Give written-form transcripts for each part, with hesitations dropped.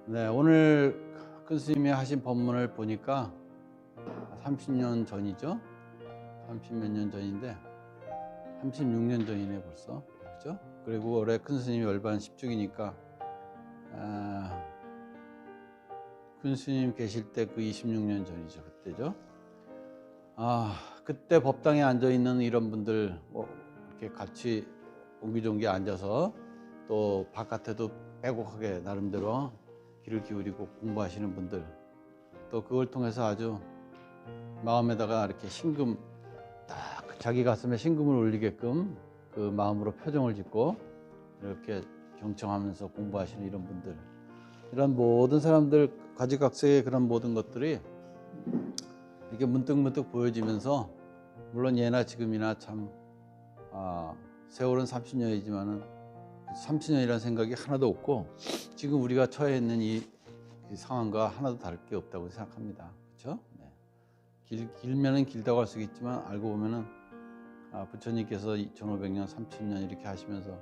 네, 오늘 큰 스님이 하신 법문을 보니까 30년 전이죠. 30몇 년 전인데 36년 전이네 벌써. 그죠? 그리고 올해 큰 스님이 열반 10주기니까 큰 스님 계실 때 그 26년 전이죠. 그때죠. 그때 법당에 앉아 있는 이런 분들 이렇게 같이 옹기종기 앉아서 또 바깥에도 빼곡하게 나름대로 귀를 기울이고 공부하시는 분들, 또 그걸 통해서 아주 마음에다가 이렇게 신금, 딱 자기 가슴에 신금을 올리게끔 그 마음으로 표정을 짓고 이렇게 경청하면서 공부하시는 이런 분들, 이런 모든 사람들 가지각색의 그런 모든 것들이 이렇게 문득문득 보여지면서, 물론 예나 지금이나 참 세월은 30년이지만은 30년이라는 생각이 하나도 없고 지금 우리가 처해 있는 이 상황과 하나도 다를 게 없다고 생각합니다. 그렇죠? 네. 길면은 길다고 할 수 있겠지만 알고 보면은 부처님께서 2500년, 3000년 이렇게 하시면서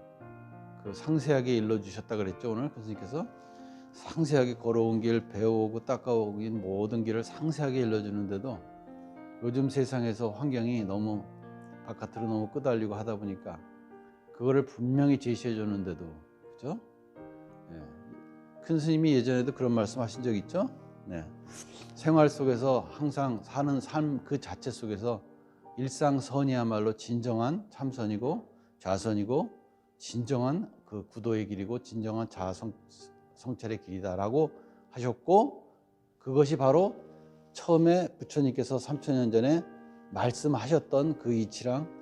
그 상세하게 일러주셨다 그랬죠. 오늘 교수님께서 상세하게 걸어온 길, 배워오고 닦아오긴 모든 길을 상세하게 일러주는데도 요즘 세상에서 환경이 너무 바깥으로 너무 끄달리고 하다 보니까 그거를 분명히 제시해 줬는데도, 그죠? 네. 큰 스님이 예전에도 그런 말씀 하신 적 있죠? 네. 생활 속에서 항상 사는 삶 그 자체 속에서 일상선이야말로 진정한 참선이고 자선이고 진정한 그 구도의 길이고 진정한 성찰의 길이다라고 하셨고, 그것이 바로 처음에 부처님께서 3000년 전에 말씀하셨던 그 이치랑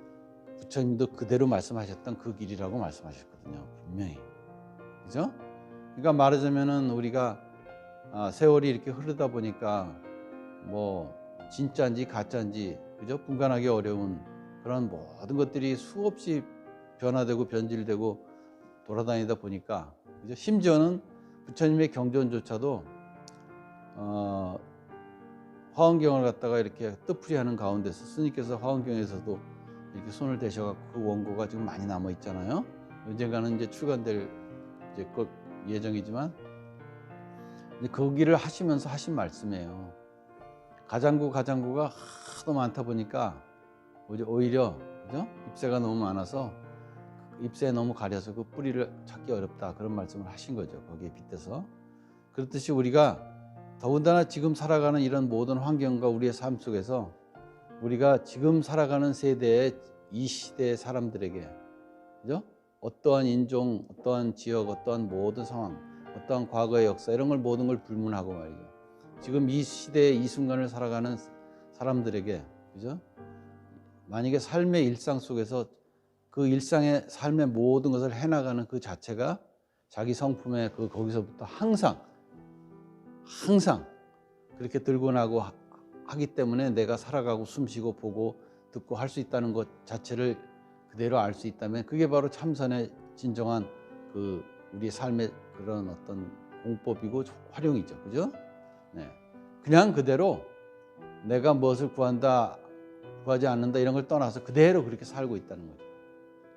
부처님도 그대로 말씀하셨던 그 길이라고 말씀하셨거든요. 분명히. 그죠? 그러니까 말하자면은 우리가 세월이 이렇게 흐르다 보니까 뭐 진짜인지 가짜인지, 그죠? 분간하기 어려운 그런 모든 것들이 수없이 변화되고 변질되고 돌아다니다 보니까, 그죠? 심지어는 부처님의 경전조차도 화엄경을 갖다가 이렇게 뜻풀이하는 가운데서 스님께서 화엄경에서도 이렇게 손을 대셔갖고 그 원고가 지금 많이 남아 있잖아요. 언젠가는 이제 출간될 이제 것 예정이지만, 거기를 하시면서 하신 말씀이에요. 가장구가 하도 많다 보니까 오히려, 그죠? 잎새가 너무 많아서 잎새에 너무 가려서 그 뿌리를 찾기 어렵다, 그런 말씀을 하신 거죠. 거기에 빗대서. 그렇듯이 우리가 더군다나 지금 살아가는 이런 모든 환경과 우리의 삶 속에서 우리가 지금 살아가는 세대의 이 시대의 사람들에게, 그죠? 어떠한 인종, 어떠한 지역, 어떠한 모든 상황, 어떠한 과거의 역사, 이런 걸 모든 걸 불문하고 말이죠. 지금 이 시대의 이 순간을 살아가는 사람들에게, 그죠? 만약에 삶의 일상 속에서 그 일상의 삶의 모든 것을 해나가는 그 자체가 자기 성품의 거기서부터 항상 그렇게 들고 나고 하기 때문에 내가 살아가고 숨쉬고 보고 듣고 할 수 있다는 것 자체를 그대로 알 수 있다면, 그게 바로 참선의 진정한 그 우리의 삶의 그런 어떤 공법이고 활용이죠. 그죠? 네. 그냥 그대로 내가 무엇을 구한다, 구하지 않는다 이런 걸 떠나서 그대로 그렇게 살고 있다는 거죠.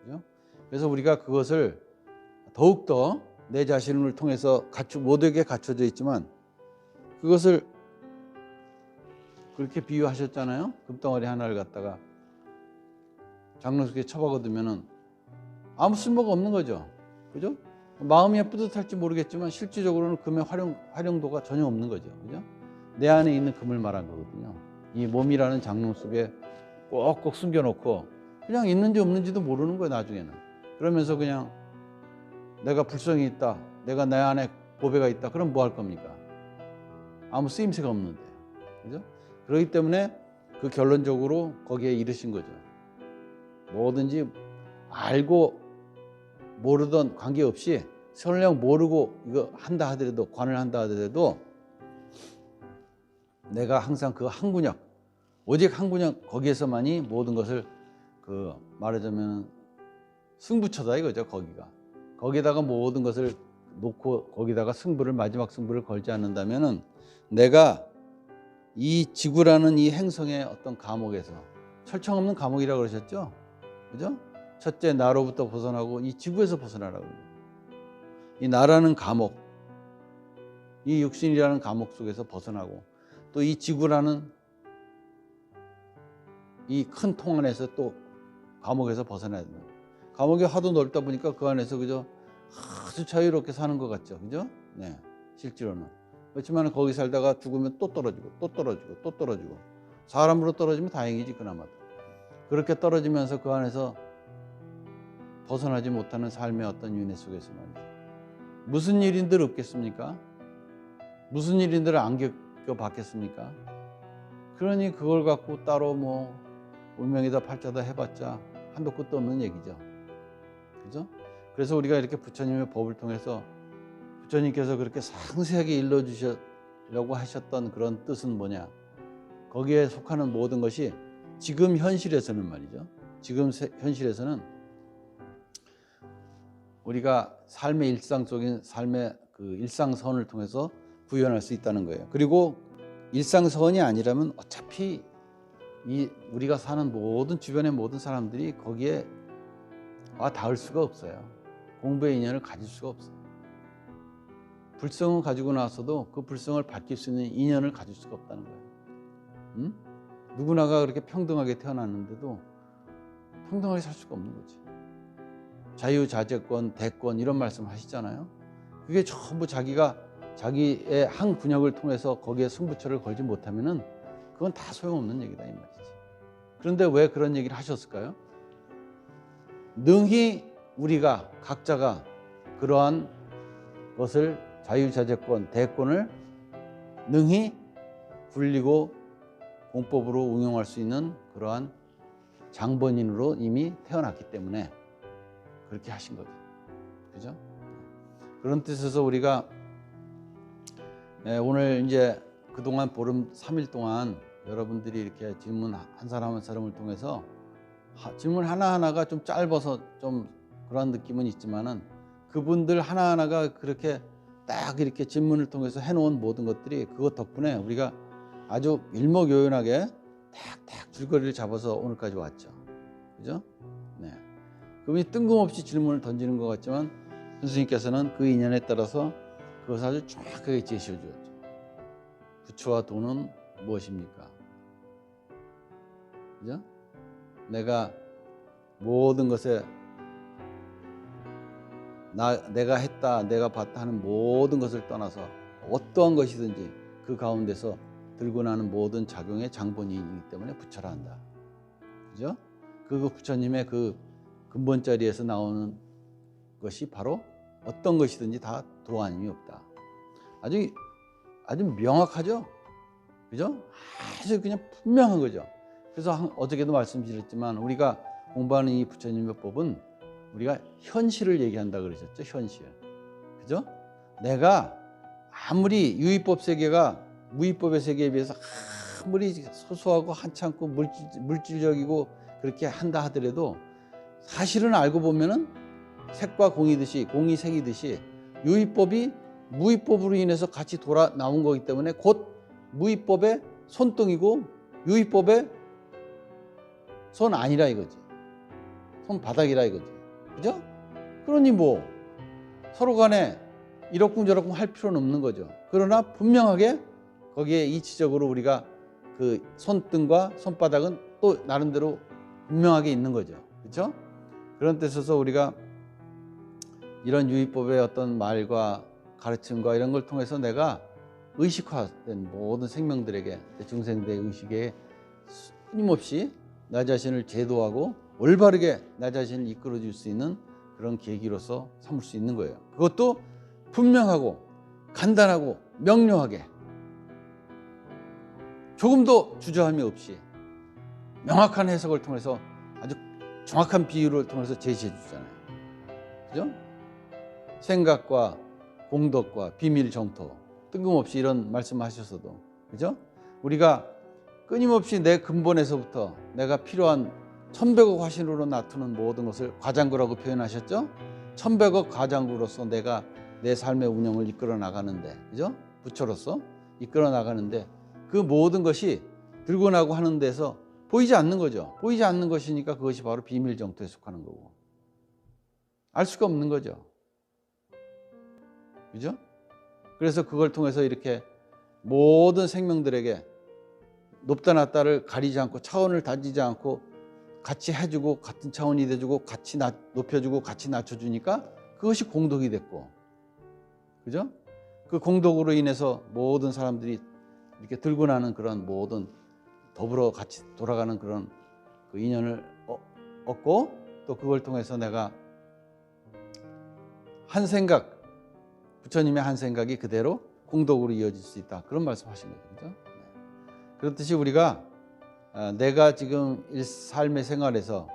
그죠? 그래서 우리가 그것을 더욱더 내 자신을 통해서 모두에게 갖춰져 있지만, 그것을 그렇게 비유하셨잖아요. 금덩어리 하나를 갖다가 장롱 속에 처박아두면은 아무 쓸모가 없는 거죠. 그죠? 마음이 뿌듯할지 모르겠지만 실질적으로는 금의 활용도가 전혀 없는 거죠. 그죠? 내 안에 있는 금을 말한 거거든요. 이 몸이라는 장롱 속에 꼭꼭 숨겨놓고 그냥 있는지 없는지도 모르는 거예요, 나중에는. 그러면서 그냥 내가 불성이 있다, 내가 내 안에 보배가 있다, 그럼 뭐 할 겁니까? 아무 쓰임새가 없는데. 그죠? 그렇기 때문에 그 결론적으로 거기에 이르신 거죠. 뭐든지 알고 모르던 관계없이 설령 모르고 이거 한다 하더라도, 관을 한다 하더라도 내가 항상 그 한 군역, 오직 한 군역, 거기에서만이 모든 것을 말하자면 승부처다 이거죠. 거기다가 모든 것을 놓고 거기다가 마지막 승부를 걸지 않는다면은 내가 이 지구라는 이 행성의 어떤 감옥에서, 철청 없는 감옥이라고 그러셨죠? 그죠? 첫째 나로부터 벗어나고 이 지구에서 벗어나라고. 이 나라는 감옥, 이 육신이라는 감옥 속에서 벗어나고 또 이 지구라는 이 큰 통 안에서 또 감옥에서 벗어나야 됩니다. 감옥이 하도 넓다 보니까 그 안에서 그저 아주 자유롭게 사는 것 같죠, 그죠? 네, 실제로는. 그렇지만 거기 살다가 죽으면 또 떨어지고 또 떨어지고 또 떨어지고, 사람으로 떨어지면 다행이지 그나마. 그렇게 떨어지면서 그 안에서 벗어나지 못하는 삶의 어떤 윤회 속에서 말이죠. 무슨 일인들 없겠습니까? 무슨 일인들을 안 겪어봤겠습니까? 그러니 그걸 갖고 따로 뭐 운명이다 팔자다 해봤자 한도 끝도 없는 얘기죠. 그죠? 그래서 우리가 이렇게 부처님의 법을 통해서 부처님께서 그렇게 상세하게 일러주시려고 하셨던 그런 뜻은 뭐냐? 거기에 속하는 모든 것이 지금 현실에서는 말이죠. 지금 현실에서는 우리가 삶의 일상적인 삶의 그 일상선을 통해서 구현할 수 있다는 거예요. 그리고 일상선이 아니라면 어차피 이 우리가 사는 모든 주변의 모든 사람들이 거기에 닿을 수가 없어요. 공부의 인연을 가질 수가 없어요. 불성을 가지고 나서도 그 불성을 밝힐 수 있는 인연을 가질 수가 없다는 거예요. 응? 누구나가 그렇게 평등하게 태어났는데도 평등하게 살 수가 없는 거지. 자유자재권, 대권 이런 말씀 하시잖아요. 그게 전부 자기가 자기의 한 분역을 통해서 거기에 승부처를 걸지 못하면은 그건 다 소용없는 얘기다 이 말이지. 그런데 왜 그런 얘기를 하셨을까요? 능히 우리가 각자가 그러한 것을 자유자재권, 대권을 능히 굴리고 공법으로 응용할 수 있는 그러한 장본인으로 이미 태어났기 때문에 그렇게 하신 거죠. 그죠? 그런 뜻에서 우리가 오늘 이제 그동안 보름 3일 동안 여러분들이 이렇게 질문 한 사람 한 사람을 통해서 질문 하나하나가 좀 짧아서 좀 그런 느낌은 있지만은 그분들 하나하나가 그렇게 딱 이렇게 질문을 통해서 해놓은 모든 것들이 그것 덕분에 우리가 아주 일목요연하게 탁탁 줄거리를 잡아서 오늘까지 왔죠. 그죠? 네. 그분이 뜬금없이 질문을 던지는 것 같지만 선생님께서는 그 인연에 따라서 그것을 아주 정확하게 제시해 주었죠. 부처와 도는 무엇입니까? 그죠? 내가 모든 것에 내가 했다, 내가 봤다 하는 모든 것을 떠나서 어떠한 것이든지 그 가운데서 들고 나는 모든 작용의 장본인이기 때문에 부처라 한다. 그죠? 그 부처님의 그 근본 자리에서 나오는 것이 바로 어떤 것이든지 다 도 아님이 없다. 아주 명확하죠? 그죠? 아주 그냥 분명한 거죠. 그래서 어저께도 말씀드렸지만 우리가 공부하는 이 부처님의 법은 우리가 현실을 얘기한다 그러셨죠? 현실. 그죠? 내가 아무리 유의법 세계가 무의법의 세계에 비해서 아무리 소소하고 한참고 물질적이고 그렇게 한다 하더라도 사실은 알고 보면은 색과 공이듯이 공이 색이듯이 유의법이 무의법으로 인해서 같이 돌아 나온 거기 때문에 곧 무의법의 손등이고 유의법의 손 아니라 이거지. 손바닥이라 이거지. 그죠? 그러니 뭐 서로 간에 이러쿵저러쿵 할 필요는 없는 거죠. 그러나 분명하게 거기에 이치적으로 우리가 그 손등과 손바닥은 또 나름대로 분명하게 있는 거죠. 그렇죠? 그런 뜻에서 우리가 이런 유의법의 어떤 말과 가르침과 이런 걸 통해서 내가 의식화된 모든 생명들에게 중생들의 의식에 끊임없이 나 자신을 제도하고 올바르게 나 자신을 이끌어 줄 수 있는 그런 계기로서 삼을 수 있는 거예요. 그것도 분명하고 간단하고 명료하게 조금도 주저함이 없이 명확한 해석을 통해서 아주 정확한 비유를 통해서 제시해 주잖아요. 그죠? 생각과 공덕과 비밀 정토 뜬금없이 이런 말씀하셨어도 그죠? 우리가 끊임없이 내 근본에서부터 내가 필요한 1100억 화신으로 나타나는 모든 것을 과장구라고 표현하셨죠? 1100억 과장구로서 내가 내 삶의 운영을 이끌어 나가는데 그죠? 부처로서 이끌어 나가는데 그 모든 것이 들고 나고 하는 데서 보이지 않는 거죠. 보이지 않는 것이니까 그것이 바로 비밀 정토에 속하는 거고 알 수가 없는 거죠. 그죠? 그래서 그걸 통해서 이렇게 모든 생명들에게 높다 낮다를 가리지 않고 차원을 다지지 않고 같이 해주고 같은 차원이 돼주고 같이 높여주고 같이 낮춰주니까 그것이 공덕이 됐고, 그죠? 그 공덕으로 인해서 모든 사람들이 이렇게 들고 나는 그런 모든 더불어 같이 돌아가는 그런 그 인연을 얻고, 또 그걸 통해서 내가 한 생각, 부처님의 한 생각이 그대로 공덕으로 이어질 수 있다, 그런 말씀하신 거죠. 그죠? 그렇듯이 우리가 내가 지금 삶의 생활에서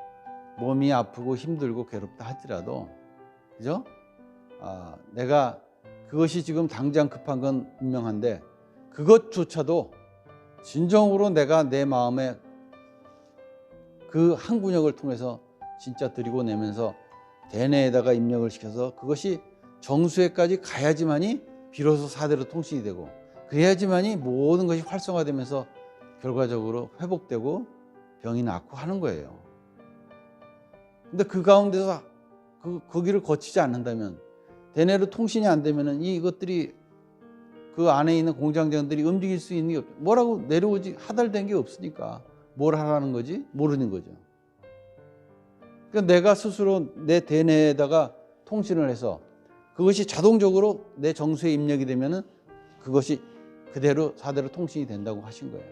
몸이 아프고 힘들고 괴롭다 할지라도, 그죠? 내가 그것이 지금 당장 급한 건 분명한데 그것조차도 진정으로 내가 내 마음에 그 한 군역을 통해서 진짜 드리고 내면서 대내에다가 입력을 시켜서 그것이 정수에까지 가야지만이 비로소 사대로 통신이 되고, 그래야지만이 모든 것이 활성화되면서 결과적으로 회복되고 병이 낫고 하는 거예요. 근데 그 가운데서 거기를 거치지 않는다면, 대내로 통신이 안 되면은 이것들이 그 안에 있는 공장장들이 움직일 수 있는 게 없죠. 뭐라고 내려오지 하달된 게 없으니까 뭘 하라는 거지? 모르는 거죠. 그러니까 내가 스스로 내 대내에다가 통신을 해서 그것이 자동적으로 내 정수에 입력이 되면은 그것이 그대로 사대로 통신이 된다고 하신 거예요.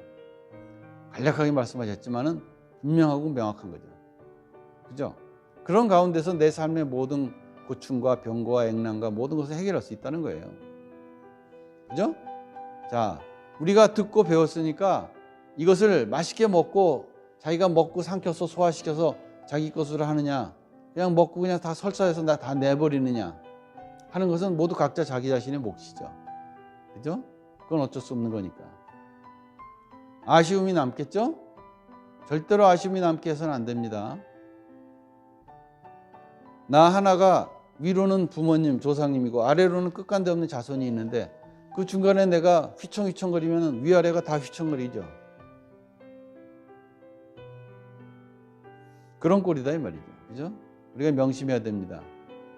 간략하게 말씀하셨지만은 분명하고 명확한 거죠. 그죠? 그런 가운데서 내 삶의 모든 고충과 병과 액난과 모든 것을 해결할 수 있다는 거예요. 그죠? 자, 우리가 듣고 배웠으니까 이것을 맛있게 먹고 자기가 먹고 삼켜서 소화시켜서 자기 것으로 하느냐, 그냥 먹고 그냥 다 설사해서 다 내버리느냐 하는 것은 모두 각자 자기 자신의 몫이죠. 그죠? 그건 어쩔 수 없는 거니까. 아쉬움이 남겠죠? 절대로 아쉬움이 남게 해서는 안 됩니다. 나 하나가 위로는 부모님, 조상님이고 아래로는 끝간데 없는 자손이 있는데 그 중간에 내가 휘청휘청거리면 위아래가 다 휘청거리죠. 그런 꼴이다 이 말이죠. 그죠? 우리가 명심해야 됩니다.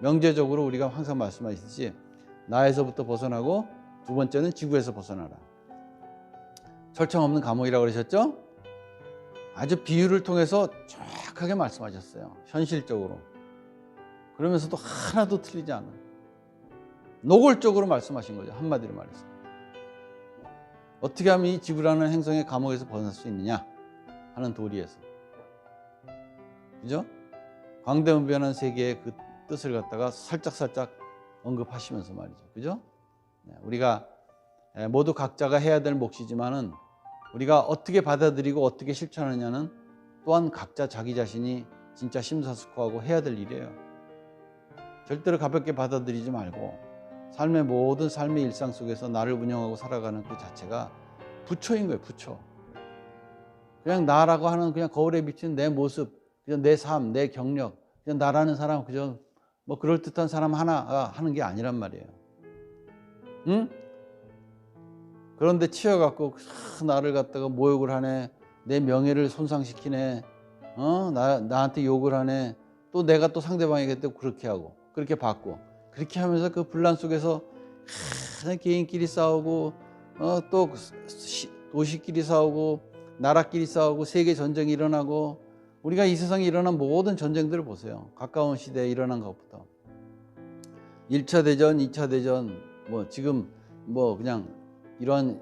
명제적으로 우리가 항상 말씀하시듯이 나에서부터 벗어나고, 두 번째는 지구에서 벗어나라. 철청 없는 감옥이라고 그러셨죠? 아주 비유를 통해서 정확하게 말씀하셨어요. 현실적으로. 그러면서도 하나도 틀리지 않은 노골적으로 말씀하신 거죠. 한마디로 말해서. 어떻게 하면 이 지구라는 행성의 감옥에서 벗어날 수 있느냐 하는 도리에서. 그죠? 광대무변한 세계의 그 뜻을 갖다가 살짝 언급하시면서 말이죠. 그죠? 우리가 모두 각자가 해야 될 몫이지만은 우리가 어떻게 받아들이고 어떻게 실천하느냐는 또한 각자 자기 자신이 진짜 심사숙고하고 해야 될 일이에요. 절대로 가볍게 받아들이지 말고 삶의 모든 삶의 일상 속에서 나를 운영하고 살아가는 그 자체가 부처인 거예요. 부처. 그냥 나라고 하는 그냥 거울에 비친 내 모습, 그냥 내 삶, 내 경력, 그냥 나라는 사람, 그저 뭐 그럴듯한 사람 하나가 하는 게 아니란 말이에요. 응? 그런데 치여갖고 나를 갖다가 모욕을 하네, 내 명예를 손상시키네, 나한테 욕을 하네, 또 내가 또 상대방에게 또 그렇게 하고 그렇게 받고 그렇게 하면서 그 분란 속에서 개인끼리 싸우고 또 도시끼리 싸우고 나라끼리 싸우고 세계 전쟁이 일어나고, 우리가 이 세상에 일어난 모든 전쟁들을 보세요. 가까운 시대에 일어난 것부터 1차 대전, 2차 대전, 뭐 지금 뭐 그냥 이런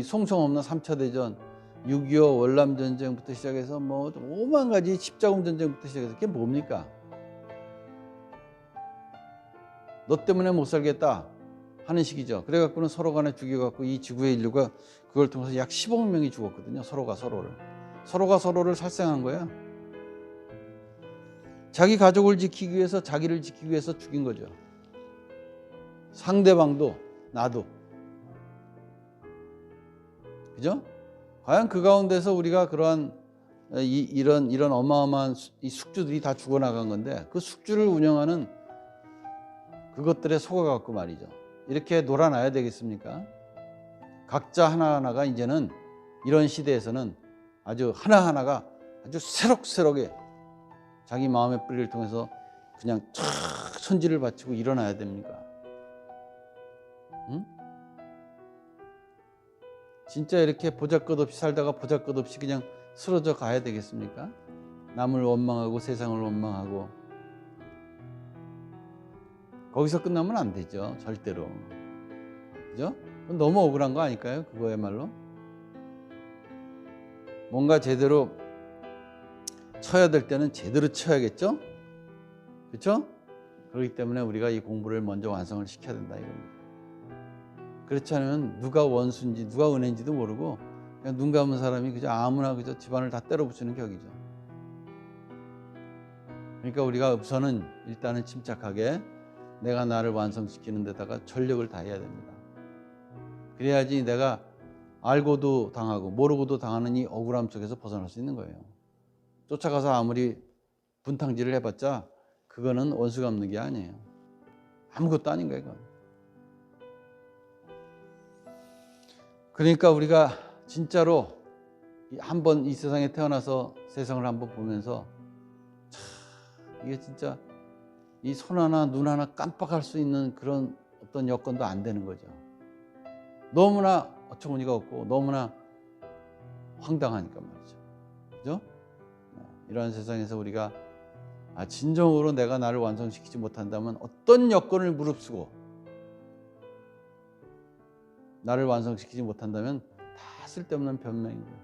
송송 없는 3차 대전, 6.25 월남 전쟁부터 시작해서 뭐 5만 가지 십자군 전쟁부터 시작해서 그게 뭡니까? 너 때문에 못 살겠다 하는 식이죠. 그래갖고는 서로 간에 죽여갖고 이 지구의 인류가 그걸 통해서 약 15억 명이 죽었거든요. 서로가 서로를 살생한 거예요. 자기 가족을 지키기 위해서, 자기를 지키기 위해서 죽인 거죠. 상대방도 나도. 그죠? 과연 그 가운데서 우리가 그러한 이런 어마어마한 이 숙주들이 다 죽어나간 건데, 그 숙주를 운영하는 그것들에 속아갖고 말이죠. 이렇게 놀아놔야 되겠습니까? 각자 하나하나가 이제는 이런 시대에서는 아주 하나하나가 아주 새록새록에 자기 마음의 뿌리를 통해서 그냥 촥 천지를 바치고 일어나야 됩니까? 응? 진짜 이렇게 보잘것없이 살다가 보잘것없이 그냥 쓰러져 가야 되겠습니까? 남을 원망하고 세상을 원망하고 거기서 끝나면 안 되죠. 절대로. 그죠? 그건 너무 억울한 거 아닐까요? 그거야말로. 뭔가 제대로 쳐야 될 때는 제대로 쳐야겠죠? 그렇죠? 그렇기 때문에 우리가 이 공부를 먼저 완성을 시켜야 된다 이겁니다. 그렇지 않으면 누가 원수인지 누가 은혜인지도 모르고 그냥 눈 감은 사람이 그저 아무나 그저 집안을 다 때려붙이는 격이죠. 그러니까 우리가 우선은 일단은 침착하게 내가 나를 완성시키는 데다가 전력을 다해야 됩니다. 그래야지 내가 알고도 당하고 모르고도 당하는 이 억울함 속에서 벗어날 수 있는 거예요. 쫓아가서 아무리 분탕질을 해봤자 그거는 원수 갚는 게 아니에요. 아무것도 아닌 거예요. 이건. 그러니까 우리가 진짜로 한번 이 세상에 태어나서 세상을 한번 보면서 이게 진짜 이 손 하나 눈 하나 깜빡할 수 있는 그런 어떤 여건도 안 되는 거죠. 너무나 어처구니가 없고 너무나 황당하니까 말이죠. 그죠? 이러한 세상에서 우리가 진정으로 내가 나를 완성시키지 못한다면 어떤 여건을 무릅쓰고 나를 완성시키지 못한다면 다 쓸데없는 변명인 거예요.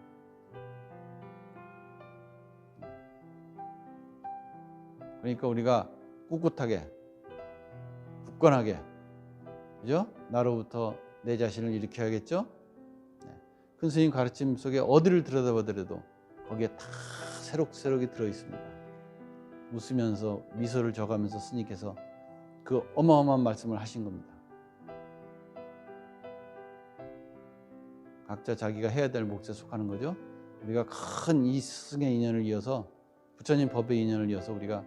그러니까 우리가 꿋꿋하게 굳건하게 그죠? 나로부터 내 자신을 일으켜야겠죠? 큰 스님 가르침 속에 어디를 들여다보더라도 거기에 다 새록새록이 들어있습니다. 웃으면서 미소를 져가면서 스님께서 그 어마어마한 말씀을 하신 겁니다. 각자 자기가 해야 될 몫에 속하는 거죠. 우리가 큰 이 스승의 인연을 이어서 부처님 법의 인연을 이어서 우리가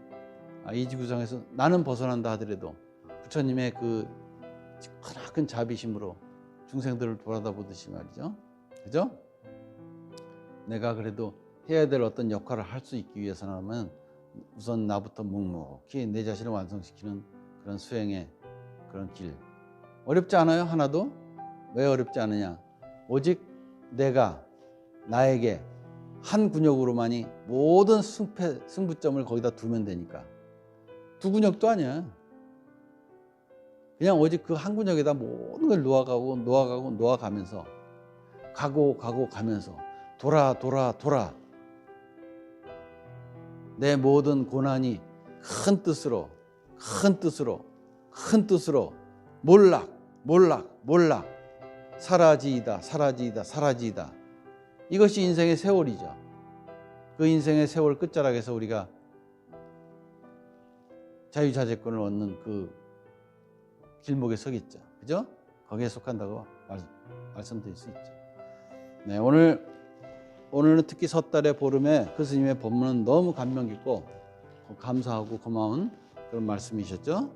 이 지구상에서 나는 벗어난다 하더라도 부처님의 그 크나큰 자비심으로 중생들을 돌아다보듯이 말이죠. 그죠? 내가 그래도 해야 될 어떤 역할을 할 수 있기 위해서는 우선 나부터 묵묵히 내 자신을 완성시키는 그런 수행의 그런 길. 어렵지 않아요? 하나도? 왜 어렵지 않으냐? 오직 내가 나에게 한 근육으로만이 모든 승부점을 거기다 두면 되니까. 두 근육도 아니야. 그냥 오직 그 한 근육에다 모든 걸 놓아가면서 가면서 돌아 내 모든 고난이 큰 뜻으로 몰락 사라지이다. 이것이 인생의 세월이죠. 그 인생의 세월 끝자락에서 우리가 자유자재권을 얻는 그 길목에 서겠죠. 그죠? 거기에 속한다고 말씀드릴 수 있죠. 네, 오늘은 특히 섣달의 보름에 그 스님의 법문은 너무 감명 깊고 감사하고 고마운 그런 말씀이셨죠.